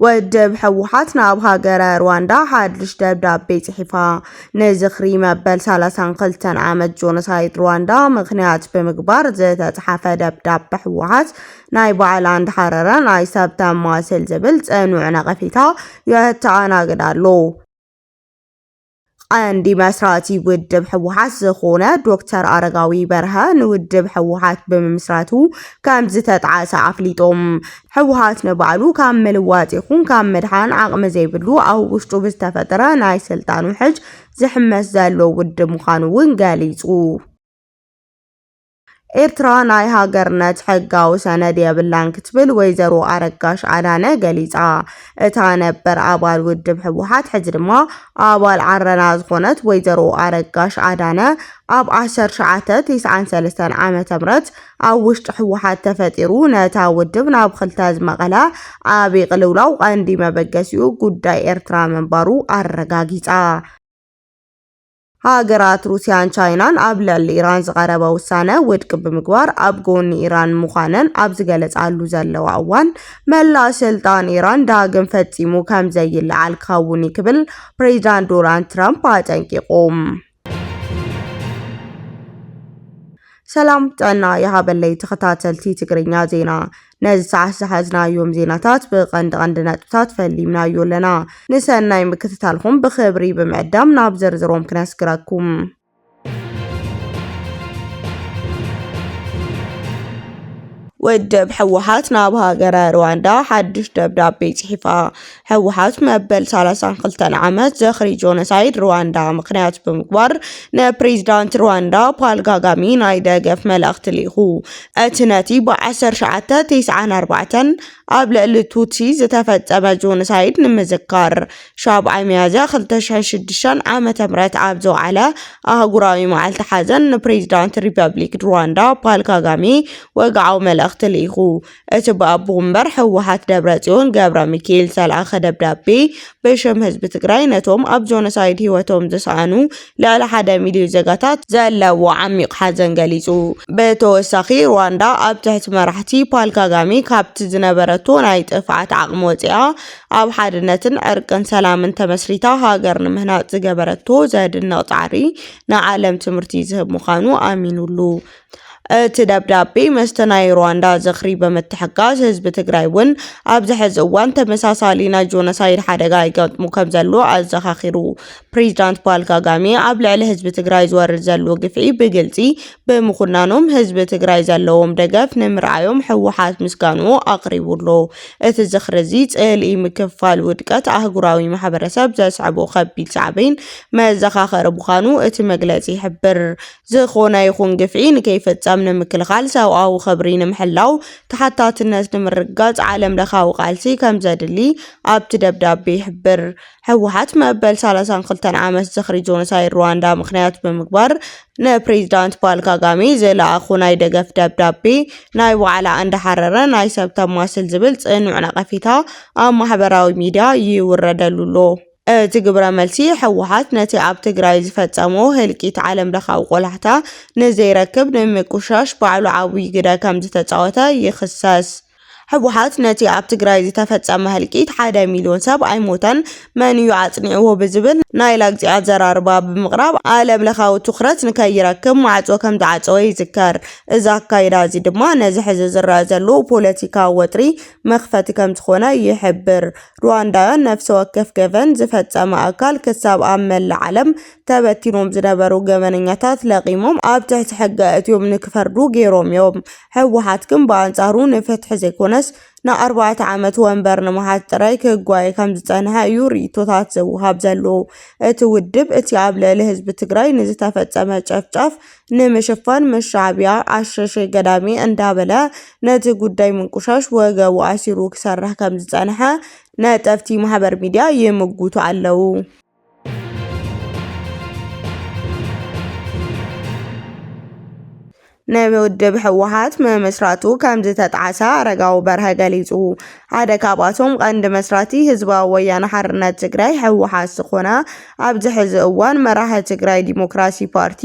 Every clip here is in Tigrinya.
ወደብ ሕወሓት ናብ ሃገረ ሩዋንዳ ሓድሽ ደብዳቤ ጽሒፋ ንዝኽሪ መበል 32 ዓመት ጆኖሳይድ ሩዋንዳ ምኽንያት ብምግባር ዝተጻሕፈ ደብዳቤ ሕወሓት ናይ ባዕላ እንዳሓረረ ናይ ሰብ ተማስል ዝብል ጽኑዕ ነቐፌታ የተኣናግድ ኣሎ። ቀንዲ መስራቲ ውድብ ሕወሓት ዝኾነ ዶክተር አረጋዊ በርሀ ንውድብ ሕወሓት ብምስራቱ ከም ዝተጣዓሰ ኣፍሊጦም ሕወሓት ንባዕሉ ካብ ምልዋጥ ይኹን ካብ ምድሓን ዓቕሚ ዘይብሉ ኣብ ውሽጡ ብዝተፈጠረ ናይ ስልጣን ውሕጅ ዝሕመስ ዘሎ ውድብ ምዃኑ እውን ገሊጹ። ኤርትራ ናይ ሃገርነት ሕጋዊ ሰነድ የብላን ክትብል ወይዘሮ አረጋሽ አዳነ ገሊጻ። እታ ነበር ኣባል ውድብ ሕወሓት ሕጂ ድማ ኣባል ዓረና ዝኾነት ወይዘሮ አረጋሽ አዳነ ኣብ 1993 ዓመተ ምህረት ኣብ ውሽጢ ሕወሓት ተፈጢሩ ነታ ውድብ ናብ ክልተ ዝመቐለ ዓብዪ ቅልውላው ቀንዲ መበገሲኡ ጉዳይ ኤርትራ ምንባሩ ኣረጋጊጻ። ሃገራት ሩስያን ቻይናን ኣብ ልዕሊ ኢራን ዝቐረበ ውሳነ ውድቅ ብምግባር ኣብ ጎኒ ኢራን ምዃነን ኣብ ዝገለጻሉ ዘለዋ እዋን መላእ ስልጣን ኢራን ዳግም ፈጺሙ ከም ዘይለዓል ክኸውን ይክብል ፕሬዚዳንት ዶናልድ ትራምፕ አጠንቂቆም። ሰላም ጠና የሃበለይ ተኸታተልቲ ትግርኛ ዜና ነዚ ሰዓት ዝሓዝናዮም ዜናታት ብቐንዲ ነጥብታት ፈሊምናዮ ኣለና። ንሰናይ ምክትታልኩም ብኽብሪ ብምዕዳም ናብ ዝርዝሮም ክነስግረኩም። ውድብ ሕወሓት ናብ ሃገረ ሩዋንዳ ሓድሽ ደብዳቤ ጽሒፋ ሕወሓት መበል 32 ዓመት ዘኽሪ ጆኖሳይድ ሩዋንዳ ምኽንያት ብምግባር ንፕሬዚዳንት ሩዋንዳ ፖል ካጋሜ ናይ ደገፍ መልእኽቲ ልኢኹ። እቲ ነቲ ብ1994 ኣብ ልዕሊ ቱትሲ ዝተፈጸመ ጆኖሳይድ ንምዝካር 7 ሚያዝያ 2006 ዓመተ ምህረት ኣብ ዝወዓለ ኣህጉራዊ መዓልቲ ሓዘን ንፕሬዚዳንት ሪፐብሊክ ሩዋንዳ ፖል ካጋሜ ወግዓዊ መልእኽቲ ልኢኹ። እቲ ብኣቦ እምበር ሕወሓት ደብረጽዮን ገብረ ሚካኤል ዝተልኣኸ ደብዳቤ ብሽም ህዝቢ ትግራይ ነቶም ኣብ ጆኖሳይድ ህይወቶም ዝሰኣኑ ልዕሊ 1 ሚልዮን ዜጋታት ዘለዎ ዓሚቕ ሓዘን ገሊጹ። ብተወሳኺ ሩዋንዳ ኣብ ትሕቲ መራሕቲ ፖል ካጋሜ ካብቲ ዝነበረቶ ናይ ጥፍዓት ዓቕሚ ወፂኣ ኣብ ሓድነትን ዕርቅን ሰላምን ተመስሪታ ሃገር ንምህናፅ ዝገበረቶ ዘድንቕ ጻዕሪ ንዓለም ትምህርቲ ዝህብ ምዃኑ ኣሚኑሉ። እቲ ደብዳቤ ምስቲ ናይ ሩዋንዳ ዝኽሪ ብምትሕጋዝ ህዝቢ ትግራይ እውን ኣብዚ ሕዚ እዋን ተመሳሳሊ ናይ ጆኖሳይድ ሓደጋ ይገጥሙ ከም ዘሎ ኣዘኻኺሩ። ፕሬዚዳንት ፖል ካጋሜ ኣብ ልዕሊ ህዝቢ ትግራይ ዝወርድ ዘሎ ግፍዒ ብግልፂ ብምኹናኖም ህዝቢ ትግራይ ዘለዎም ደገፍ ንምርኣዮም ሕወሓት ምስጋንኡ ኣቕሪቡሎ። እቲ ዝኽሪ እዚ ጽልኢ ምክፍፋል ውድቀት ኣህጉራዊ ማሕበረሰብ ዘስዕቦ ከቢድ ሳዕቤን መዘኻኸሪ ምዃኑ እቲ መግለፂ ይሕብር። ዝኾነ ይኹን ግፍዒ ንከይፈጸም ንምክልኻል ሰብኣዊ ክብሪ ንምሕላው ተሓታትነት ንምርጋጽ ዓለም ለኻዊ ቃልሲ ከም ዘድሊ ኣብቲ ደብዳቤ ይሕብር። ሕወሓት መበል 32 ዓመት ዝኽሪ ጆኖሳይድ ሩዋንዳ ምኽንያት ብምግባር ንፕሬዚዳንት ፖል ካጋሜ ዝለኣኹ ናይ ደገፍ ደብዳቤ ናይ ባዕላ እንዳሓረረ ናይ ሰብ ተማስል ዝብል ጽኑዕ ነቐፌታ ኣብ ማሕበራዊ ሚድያ ይውረደሉሎ። እቲ ግብረ መልሲ ሕወሓት ነቲ ኣብ ትግራይ ዝፈጸሞ ህልቂት ዓለም ለኻዊ ቆላሕታ ንዘይረክብ ንምቁሻሽ ባዕሉ ዓብዪ ግደ ከም ዝተፃወተ ይኽሰስ። ሕወሓት ነቲ ኣብ ትግራይ ዝተፈጸመ ህልቂት 1 ሚልዮን ሰብ ኣይሞተን መን እዩ ኣጽኒዕዎ ብዝብል ናይ ላግፂ ኣዘራርባ ብምቕራብ ዓለም ለኻዊ ትኹረት ንከይረክብ ማዕጾ ከም ዝዓፀወ ይዝከር። እዚ ኣካይዳ እዚ ድማ ነዚ ሕዚ ዝረአ ዘሎ ፖለቲካዊ ወጥሪ መኽፈቲ ከም ዝኾነ ይሕብር። ሩዋንዳውያን ነፍሲ ወከፍ ገበን ዝፈጸመ ኣካል ክሳብ ኣብ መላእ ዓለም ተበቲኖም ዝነበሩ ገበነኛታት ለቒሞም ኣብ ትሕቲ ሕጊ እትዮም ንክፈርዱ ገይሮም እዮም። ሕወሓት ግን ብኣንጻሩ ንፍትሒ ዘይኮነስ ን4 ዓመት ወንበር ንምሓዝ ጥራይ ክጓየ ከም ዝጸንሐ እዩ ርእቶታት ዘውሃብ ዘሎ። እቲ ውድብ እቲ ኣብ ልዕሊ ህዝቢ ትግራይ ንዝተፈጸመ ጨፍጫፍ ንምሽፋን ምስ ሻዕብያ ኣሸሸ ገዳሚ እንዳበለ ነቲ ጉዳይ ምንቁሻሽ ወገቡ ኣሲሩ ክሰርሕ ከም ዝጸንሐ ነጠፍቲ ማሕበር ሚድያ ይምጉቱ ኣለው። ንውድብ ሕወሓት ምምስራቱ ከም ዝተጣዓሰ ኣረጋዊ በርሀ ገሊጹ። ሓደ ካብኣቶም ቀንዲ መስራቲ ህዝባዊ ወያነ ሓርነት ትግራይ ሕወሓት ዝኾነ ኣብዚ ሕዚ እዋን መራሒ ትግራይ ዲሞክራሲ ፓርቲ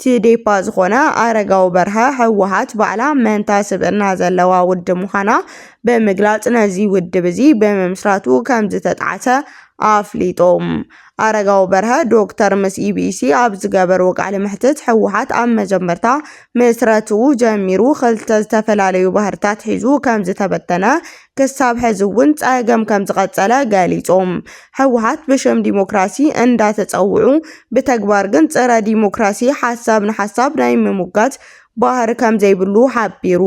ትዴፓ ዝኾነ ኣረጋዊ በርሀ ሕወሓት ባዕላ መንታ ስብዕና ዘለዋ ውድብ ምዃና ብምግላጽ ነዚ ውድብ እዚ ብምምስራቱ ከም ዝተጣዓሰ ኣፍሊጦም። ኣረጋዊ በርሀ ዶክተር ምስ ኢቢሲ ኣብ ዝገበርዎ ቃለ መሕትት ሕወሓት ኣብ መጀመርታ ምስረትኡ ጀሚሩ ክልተ ዝተፈላለዩ ባህርታት ሒዙ ከም ዝተበተነ ክሳብ ሕዚ እውን ፀገም ከም ዝቐፀለ ገሊጾም። ሕወሓት ብሽም ዲሞክራሲ እንዳተፀውዑ ብተግባር ግን ፀረ ዲሞክራሲ ሓሳብ ንሓሳብ ናይ ምሙጋት ባህሪ ከም ዘይብሉ ሓቢሩ።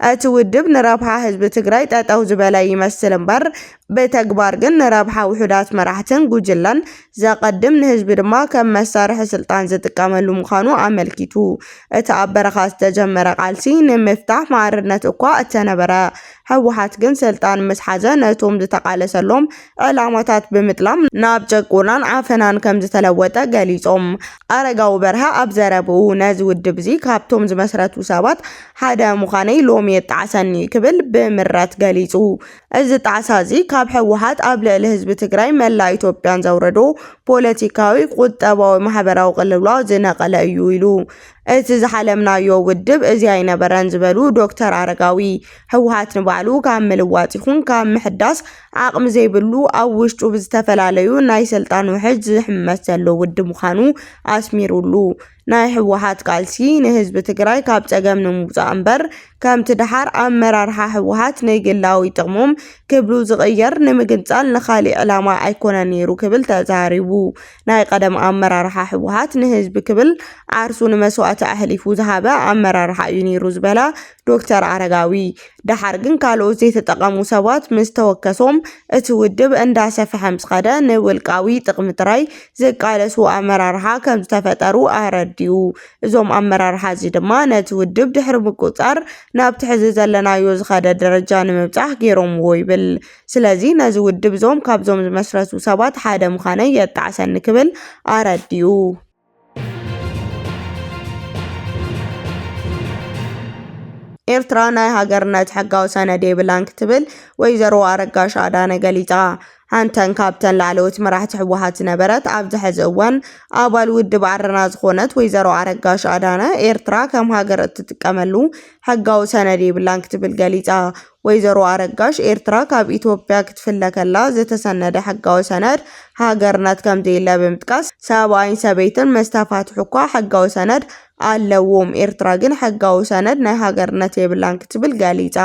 እቲ ውድብ ንረብሓ ህዝቢ ትግራይ ጠጠው ዝበለ ይመስል እምበር በተግባር ግን ንረብሓ ውሑዳት መራሕትን ጉጅለን ዘቀድም ንህዝቢ ድማ ከም መሳርሒ ስልጣን ዝጥቀመሉ ምዃኑ ኣመልኪቱ። እቲ ኣብ በረኻ ዝተጀመረ ቃልሲ ንምፍታሕ ማዕርነት እኳ እተነበረ ሕወሓት ግን ስልጣን ምስ ሓዘ ነቶም ዝተቃለሰሎም ዕላማታት ብምጥላም ናብ ጨቁናን ዓፈናን ከም ዝተለወጠ ገሊጾም። ኣረጋዊ በርሀ ኣብ ዘረብኡ ነዚ ውድብ እዚ ካብቶም ዝመስረቱ ሰባት ሓደ ምዃነይ ሎሚ የጣዓሰኒ ክብል ብምረት ገሊጹ። እዚ ጣዕሳ እዚ ካብ ሕወሓት ኣብ ልዕሊ ህዝቢ ትግራይ መላእ ኢትዮጵያን ዘውረዶ ፖለቲካዊ፣ ቁጠባዊ፣ ማሕበራዊ ቅልውላው ዝነቐለ እዩ ኢሉ። እቲ ዝሓለምናዮ ውድብ እዚ ኣይነበረን ዝበሉ ዶክተር ኣረጋዊ ሕወሓት ንባዕሉ ካብ ምልዋጥ ይኹን ካብ ምሕዳስ ዓቕሚ ዘይብሉ ኣብ ውሽጡ ብዝተፈላለዩ ናይ ስልጣን ውሕጅ ዝሕመስ ዘሎ ውድብ ምዃኑ ኣስሚሩሉ። ናይ ሕወሓት ቃልሲ ንህዝቢ ትግራይ ካብ ፀገም ንምውፃእ እምበር ከምቲ ድሓር ኣመራርሓ ሕወሓት ንግላዊ ጥቕሞም ክብሉ ዝቕየር ንምግንፃል ንኻሊእ ዕላማ ኣይኮነን ነይሩ ክብል ተዛሪቡ። ናይ ቀደም ኣመራርሓ ሕወሓት ንህዝቢ ክብል ዓርሱ ንመስዋዕቲ ኣሕሊፉ ዝሃበ ኣመራርሓ እዩ ነይሩ ዝበለ ዶክተር ኣረጋዊ ድሓር ግን ካልኦት ዘይተጠቐሙ ሰባት ምስ ተወከሶም እቲ ውድብ እንዳሰፍሐ ምስ ኸደ ንውልቃዊ ጥቕሚ ጥራይ ዝቃለሱ ኣመራርሓ ከም ዝተፈጠሩ ኣረዲኡ። እዞም ኣመራርሓ እዚ ድማ ነቲ ውድብ ድሕሪ ምቁፅፃር ናብቲ ሕዚ ዘለናዮ ዝኸደ ደረጃ ንምብፃሕ ገይሮምዎ ይብል። ስለዚ ነዚ ውድብ እዞም ካብዞም ዝመስረቱ ሰባት ሓደ ምዃነ የጣዕሰኒ ክብል ኣረዲኡ። ኤርትራ ናይ ሃገርነት ሕጋዊ ሰነድ የብላን ክትብል ወይዘሮ ኣረጋሽ ኣዳነ ገሊፃ። ሓንተን ካብተን ላዕለዎት መራሕቲ ሕወሓት ዝነበረት ኣብዚ ሕዚ እዋን ኣባል ውድብ ዓረና ዝኾነት ወይዘሮ ኣረጋሽ ኣዳነ ኤርትራ ከም ሃገር እትጥቀመሉ ሕጋዊ ሰነድ የብላን ክትብል ገሊፃ። ወይዘሮ ኣረጋሽ ኤርትራ ካብ ኢትዮጵያ ክትፍለ ከላ ዝተሰነደ ሕጋዊ ሰነድ ሃገርነት ከም ዘየለ ብምጥቃስ ሰብኣይን ሰበይትን መስተፋትሑ እኳ ሕጋዊ ሰነድ ኣለዎም፣ ኤርትራ ግን ሕጋዊ ሰነድ ናይ ሃገርነት የብላን ክትብል ገሊፃ።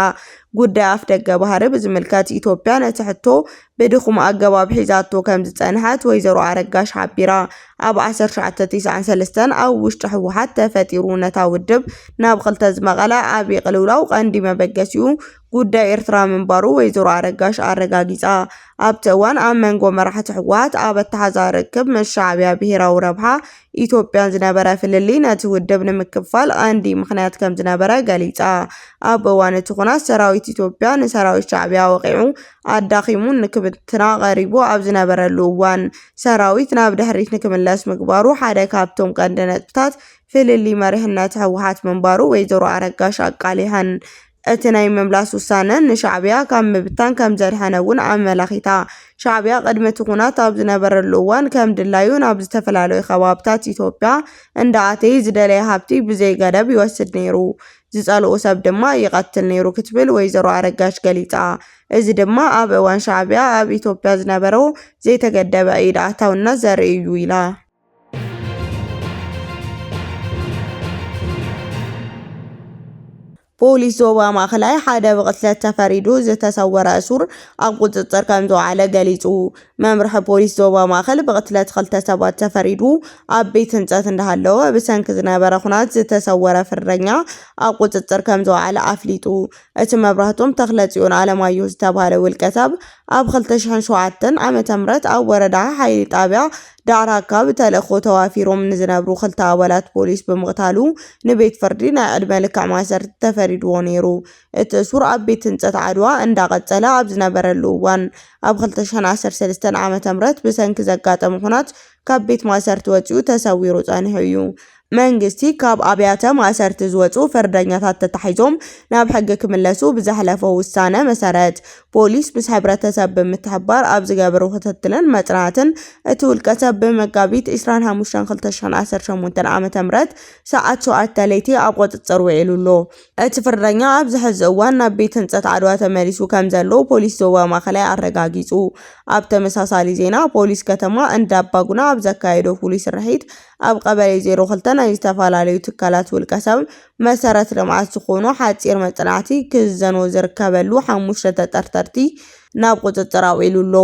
ጉዳይ ኣፍ ደገ ባህሪ ብዝምልከት ኢትዮጵያ ነቲ ሕቶ ብድኹም ኣገባብ ሒዛቶ ከም ዝፀንሐት ወይዘሮ ኣረጋሽ ሓቢራ። ኣብ 1993 ኣብ ውሽጢ ሕወሓት ተፈጢሩ ነታ ውድብ ናብ ክልተ ዝመቐለ ዓብዪ ቅልውላው ቀንዲ መበገሲኡ ጉዳይ ኤርትራ ምንባሩ ወይዘሮ ኣረጋሽ ኣረጋጊፃ። ኣብቲ እዋን ኣብ መንጎ መራሕቲ ሕወሓት ኣብ ኣተሓዛ ርክብ ምስ ሻዕብያ ብሄራዊ ረብሓ ኢትዮጵያን ዝነበረ ፍልሊ ነቲ ውድብ ንምክፍፋል ቀንዲ ምክንያት ከም ዝነበረ ገሊፃ። ኣብ እዋን እቲ ኩናት ሰራዊት ኢትዮጵያ ንሰራዊት ሻዕብያ ወቂዑ ኣዳኺሙ ንክብትና ቀሪቡ ኣብ ዝነበረሉ እዋን ሰራዊት ናብ ድሕሪት ንክምለስ ምግባሩ ሓደ ካብቶም ቀንዲ ነጥብታት ፍልሊ መሪሕነት ሕወሓት ምንባሩ ወይዘሮ ኣረጋሽ ኣቃሊሐን። እቲ ናይ ምምላስ ውሳነ ንሻዕብያ ካብ ምብታን ከም ዘድሐነ እውን ኣመላኺታ። ሻዕብያ ቅድሚ እቲ ኩናት ኣብ ዝነበረሉ እዋን ከም ድላዩ ናብ ዝተፈላለዩ ከባብታት ኢትዮጵያ እንዳኣተየ ዝደለየ ሃብቲ ብዘይ ገደብ ይወስድ ነይሩ፣ ዝፀልኦ ሰብ ድማ ይቐትል ነይሩ ክትብል ወይዘሮ ኣረጋሽ ገሊፃ። እዚ ድማ ኣብ እዋን ሻዕብያ ኣብ ኢትዮጵያ ዝነበረው ዘይተገደበ ኢድ ኣእታውነት ዘርኢ እዩ ኢላ። ፖሊስ ዞባ ማእከላይ ሓደ ብቅትለት ተፈሪዱ ዝተሰወረ እሱር ኣብ ቁፅጥር ከም ዝወዓለ ገሊጹ። መምርሒ ፖሊስ ዞባ ማእከል ብቅትለት ክልተ ሰባት ተፈሪዱ ኣብ ቤት ህንፀት እንዳሃለወ ብሰንኪ ዝነበረ ኩናት ዝተሰወረ ፍርደኛ ኣብ ቁፅጥር ከም ዝወዓለ ኣፍሊጡ። እቲ መብራህቶም ተክለጽዮን ኣለማየሁ ዝተባሃለ ውልቀ ሰብ ኣብ 2007 ዓመተ ምህረት ኣብ ወረዳ ሓይሊ ጣብያ ዳዕሮ ኣካባቢ ተልእኮ ተዋፊሮም ንዝነብሩ ክልተ ኣባላት ፖሊስ ብምቕታሉ ንቤት ፍርዲ ናይ ዕድመ ልክዕ ማሰርቲ ተፈሪድዎ ነይሩ። እቲ እሱር ኣብ ቤት ህንፀት ዓድዋ እንዳቀፀለ ኣብ ዝነበረሉ እዋን ኣብ 2013 ዓመተ ምህረት ብሰንኪ ዘጋጠመ ኩናት ካብ ቤት ማሰርቲ ወፂኡ ተሰዊሩ ጸኒሑ እዩ። መንግስቲ ካብ ኣብያተ ማእሰርቲ ዝወፁ ፍርደኛታት ተታሒዞም ናብ ሕጊ ክምለሱ ብዝሕለፈ ውሳነ መሰረት ፖሊስ ምስ ሕብረተሰብ ብምትሕብባር ኣብ ዝገበሩ ክትትልን መፅናዕትን እቲ ውልቀ ሰብ ብመጋቢት 25/2018 ዓ.ም ሰዓት 7 ለይቲ ኣብ ቁፅጥር ውዒሉሎ። እቲ ፍርደኛ ኣብ ዝሕዚ እዋን ናብ ቤት ህንፀት ዓድዋ ተመሊሱ ከም ዘሎ ፖሊስ ዞባ ማእከላይ ኣረጋጊፁ። ኣብ ተመሳሳሊ ዜና ፖሊስ ከተማ እንዳባጉና ኣብ ዘካየዶ ፍሉይ ስርሒት ኣብ ቀበሌ 02 ናይ ዝተፈላለዩ ትካላት ውልቀ ሰብ መሰረት ልምዓት ዝኾኑ ሓፂር መፅናዕቲ ክዝዘኑ ዝርከበሉ 5 ተጠርጠርቲ ናብ ቁፅጥር ኣውዒሉሎ።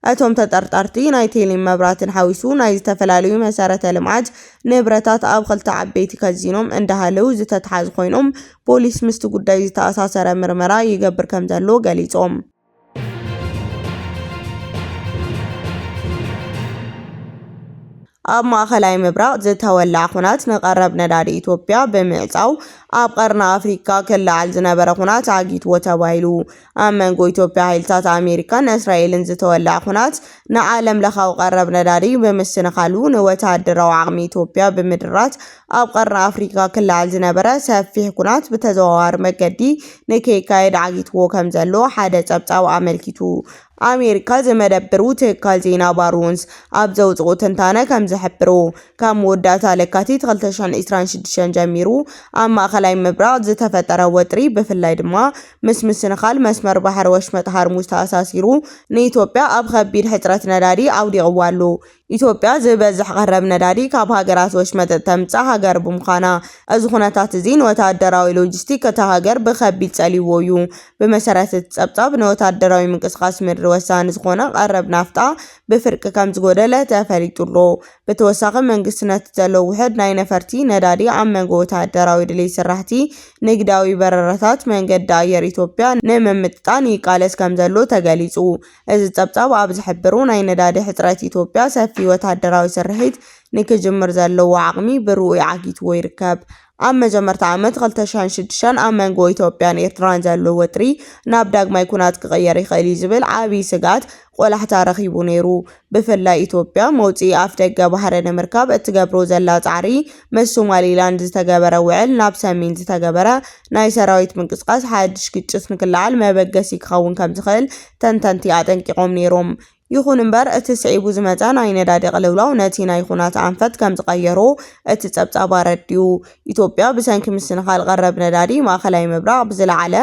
እቶም ተጠርጣርቲ ናይ ቴሌ መብራህትን ሓዊሱ ናይ ዝተፈላለዩ መሰረተ ልምዓት ንብረታት ኣብ 2 ዓበይቲ ከዚኖም እንዳሃለው ዝተተሓዙ ኮይኖም ፖሊስ ምስቲ ጉዳይ ዝተኣሳሰረ ምርመራ ይገብር ከም ዘሎ ገሊጾም። ኣብ ማእከላይ ምብራቅ ዝተወልዓ ኩናት ንቀረብ ነዳዲ ኢትዮጵያ ብምዕፃው ኣብ ቀርኒ ኣፍሪካ ክለዓል ዝነበረ ኩናት ዓጊትዎ ተባሂሉ። ኣብ መንጎ ኢትዮጵያ ሓይልታት ኣሜሪካን እስራኤልን ዝተወልዓ ኩናት ንዓለም ለኻዊ ቀረብ ነዳዲ ብምስንኻሉ ንወተሃደራዊ ዓቕሚ ኢትዮጵያ ብምድራት ኣብ ቀርኒ ኣፍሪካ ክለዓል ዝነበረ ሰፊሕ ኩናት ብተዘዋዋሪ መገዲ ንከይካየድ ዓጊትዎ ከም ዘሎ ሓደ ጸብጻብ ኣመልኪቱ። ኣሜሪካ ዝመደብሩ ትካል ዜና ባሮንስ ኣብ ዘውፅኡ ትንታነ ከም ዝሕብሩ ካብ መወዳእታ ለካቲት 2026 ጀሚሩ ኣብ ማእከላይ ምብራቅ ዝተፈጠረ ወጥሪ ብፍላይ ድማ ምስ ምስንኻል መስመር ባሕሪ ወሽመጥ ሃርሙዝ ተኣሳሲሩ ንኢትዮጵያ ኣብ ከቢድ ሕፅረት ነዳዲ ኣውዲቕዋ ኣሎ። ኢትዮጵያ ዝበዝሕ ቀረብ ነዳዲ ካብ ሃገራት ወሽመጥ ተምፅእ ሃገር ብምዃና እዚ ኩነታት እዚ ንወተሃደራዊ ሎጂስቲክ እታ ሃገር ብከቢድ ፀሊዎ እዩ። ብመሰረት እቲ ጸብጻብ ንወተሃደራዊ ምንቅስቃስ ምድሪ ወሳኒ ዝኾነ ቀረብ ናፍጣ ብፍርቂ ከም ዝጎደለ ተፈሊጡሎ። ብተወሳኺ መንግስቲ ነቲ ዘለዎ ውሕድ ናይ ነፈርቲ ነዳዲ ኣብ መንጎ ወተሃደራዊ ድሌት ስራሕቲ ንግዳዊ በረራታት መንገዲ ኣየር ኢትዮጵያ ንምምጥጣን ይቃለስ ከም ዘሎ ተገሊጹ። እዚ ጸብጻብ ኣብ ዝሕብሩ ናይ ነዳዲ ሕፅረት ኢትዮጵያ ሰፊ ወተሃደራዊ ስርሒት ንክጅምር ዘለዎ ዓቕሚ ብርኡይ ዓጊትዎ ይርከብ። ኣብ መጀመርታ ዓመት 2006 ኣብ መንጎ ኢትዮጵያን ኤርትራን ዘሎ ወጥሪ ናብ ዳግማይ ኩናት ክቕየር ይኽእል ዝብል ዓብይ ስጋት ቆላሕታ ረኺቡ ነይሩ። ብፍላይ ኢትዮጵያ መውፅኢ ኣፍ ደገ ባሕሪ ንምርካብ እትገብሮ ዘላ ፃዕሪ ምስ ሶማሊላንድ ዝተገበረ ውዕል ናብ ሰሜን ዝተገበረ ናይ ሰራዊት ምንቅስቃስ ሓድሽ ግጭት ንክለዓል መበገሲ ክኸውን ከም ዝኽእል ተንተንቲ ኣጠንቂቖም ነይሮም። ይኹን እምበር እቲ ስዒቡ ዝመፀ ናይ ነዳዲ ቅልውላው ነቲ ናይ ኩናት ኣንፈት ከም ዝቐየሮ እቲ ጸብጻብ ኣረዲኡ። ኢትዮጵያ ብሰንኪ ምስንኻል ቀረብ ነዳዲ ማእከላይ ምብራቅ ብዝለዓለ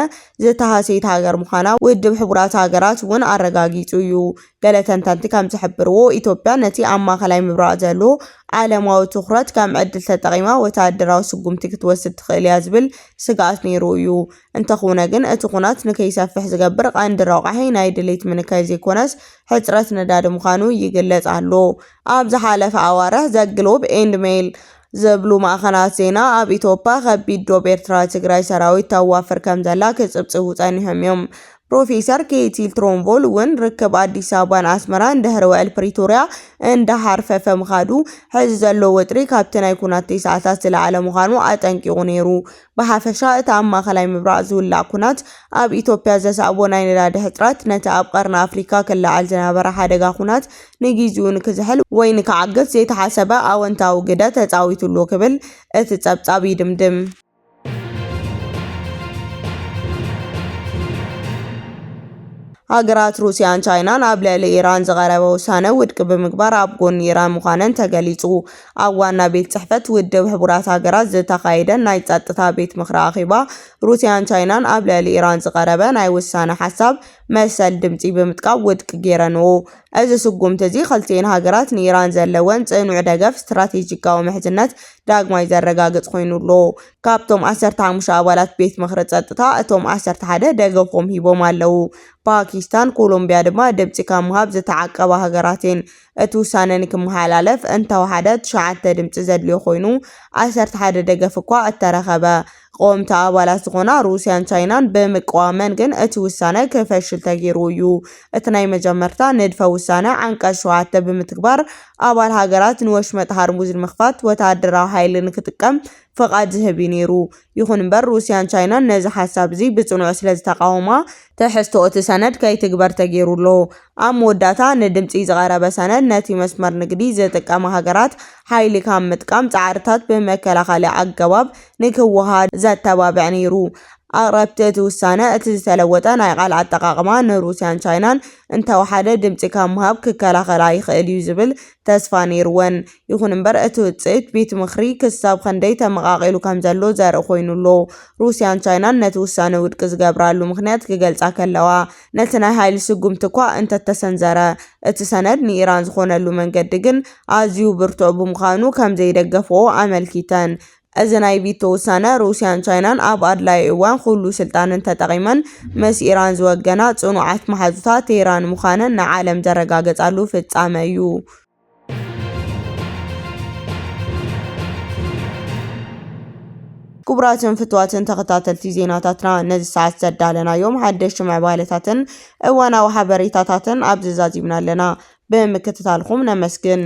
ዝተሃሰይት ሃገር ምዃና ውድብ ሕቡራት ሃገራት እውን ኣረጋጊጹ እዩ። ገለ ተንተንቲ ከም ዝሕብርዎ ኢትዮጵያ ነቲ ኣብ ማእከላይ ምብራቅ ዘሎ ዓለማዊ ትኹረት ከም ዕድል ተጠቒማ ወተሃደራዊ ስጉምቲ ክትወስድ ትኽእል እያ ዝብል ስጋኣት ነይሩ እዩ። እንተኾነ ግን እቲ ኩናት ንከይሰፍሕ ዝገብር ቀንዲ ረቑሒ ናይ ድሌት ምንካይ ዘይኮነስ ሕፅረት ነዳዲ ምዃኑ ይግለጽ ኣሎ። ኣብ ዝሓለፈ ኣዋርሕ ዘግሎብ ኤንድ ሜል ዝብሉ ማዕኸናት ዜና ኣብ ኢትዮጵያ ከቢድ ዶብ ኤርትራ ትግራይ ሰራዊት ተዋፍር ከም ዘላ ክጽብጽቡ ጸኒሖም እዮም። ፕሮፌሰር ኬቲል ትሮምቮል እውን ርክብ ኣዲስ ኣበባን ኣስመራን ድሕሪ ውዕል ፕሪቶርያ እንዳሃርፈፈ ምኻዱ ሕዚ ዘሎ ወጥሪ ካብቲ ናይ ኩናት ሰዓታት ዝለዓለ ምዃኑ ኣጠንቂቑ ነይሩ። ብሓፈሻ እቲ ኣብ ማእከላይ ምብራቅ ዝውላዕ ኩናት ኣብ ኢትዮጵያ ዘሳዕቦ ናይ ነዳዲ ሕፅረት ነቲ ኣብ ቀርኒ ኣፍሪካ ክለዓል ዝነበረ ሓደጋ ኩናት ንግዚኡ ንክዝሕል ወይ ንክዓግት ዘይተሓሰበ ኣወንታዊ ግደ ተፃዊቱሎ ክብል እቲ ጸብጻብ ይድምድም። ሃገራት ሩስያን ቻይናን ኣብ ልዕሊ ኢራን ዝቐረበ ውሳነ ውድቂ ብምግባር ኣብ ጎኒ ኢራን ምዃነን ተገሊጹ። ኣብ ዋና ቤት ጽሕፈት ውድብ ሕቡራት ሃገራት ዝተኻየደ ናይ ጸጥታ ቤት ምኽሪ ኣኼባ ሩስያን ቻይናን ኣብ ልዕሊ ኢራን ዝቐረበ ናይ ውሳነ ሓሳብ መሰል ድምፂ ብምጥቃም ውድቂ ገይረንዎ። እዚ ስጉምቲ እዚ ክልቲአን ሃገራት ንኢራን ዘለወን ጽኑዕ ደገፍ ስትራቴጂካዊ ምሕዝነት ዳግማይ ዘረጋግጽ ኮይኑሎ። ካብቶም 15 ኣባላት ቤት ምኽሪ ጸጥታ እቶም 11 ደገፎም ሂቦም ኣለው። ፓኪስታን ኮሎምቢያ ድማ ድምፂ ካብ ምሃብ ዝተዓቀባ ሃገራት እየን። እቲ ውሳነ ንክመሓላለፍ እንተወሓደ 9 ድምፂ ዘድልዮ ኮይኑ 11 ደገፍ እኳ እተረኸበ። ቆምቲ ኣባላት ዝኾና ሩስያን ቻይናን ብምቅዋመን ግን እቲ ውሳነ ክፈሽል ተገይሩ እዩ። እቲ ናይ መጀመርታ ንድፈ ውሳነ ዓንቀጽ 7 ብምትግባር ኣባል ሃገራት ንወሽመጥ ሃርሙዝ ንምኽፋት ወተሃደራዊ ሓይሊ ንክጥቀም فقاد ዝህብ ነይሩ ይኹን እምበር ሩስያን ቻይናን ነዚ ሓሳብ እዚ ብጽኑዕ ስለ ዝተቃወማ ትሕዝቶ እቲ ሰነድ ከይትግበር ተገይሩሎ ኣብ መወዳእታ ንድምፂ ዝቐረበ ሰነድ ነቲ መስመር ንግዲ ዝጥቀማ ሃገራት ሓይሊ ካብ ምጥቃም ጻዕርታት ብመከላኸሊ ኣገባብ ንክወሃድ ዘተባብዕ ነይሩ ኣቅረብቲ እቲ ውሳነ እቲ ዝተለወጠ ናይ ቃል ኣጠቃቅማ ንሩስያን ቻይናን እንተወሓደ ድምፂ ካብ ምሃብ ክከላኸላ ይኽእል እዩ ዝብል ተስፋ ነይርወን ይኹን እምበር እቲ ውፅኢት ቤት ምኽሪ ክሳብ ክንደይ ተመቃቂሉ ከም ዘሎ ዘርኢ ኮይኑሎ ሩስያን ቻይናን ነቲ ውሳነ ውድቂ ዝገብራሉ ምክንያት ክገልጻ ከለዋ ነቲ ናይ ሃይሊ ስጉምቲ እኳ እንተተሰንዘረ እቲ ሰነድ ንኢራን ዝኾነሉ መንገዲ ግን ኣዝዩ ብርቱዕ ብምዃኑ ከም ዘይደገፍዎ ኣመልኪተን እዚ ናይ ቪቶ ውሳነ ሩስያን ቻይናን ኣብ ኣድላይ እዋን ኩሉ ስልጣንን ተጠቂመን መስ ኢራን ዝወገና ጽኑዓት መሓዙታት ቴህራን ምዃነን ንዓለም ዘረጋገጻሉ ፍጻመ እዩ ክቡራትን ፍትዋትን ተኸታተልቲ ዜናታትና ነዚ ሰዓት ዘዳለናዮም ሓደሽቲ ምዕባለታትን እዋናዊ ሓበሬታታትን ኣብ ዝዛዚምና ኣለና ብምክትታልኩም ነመስግን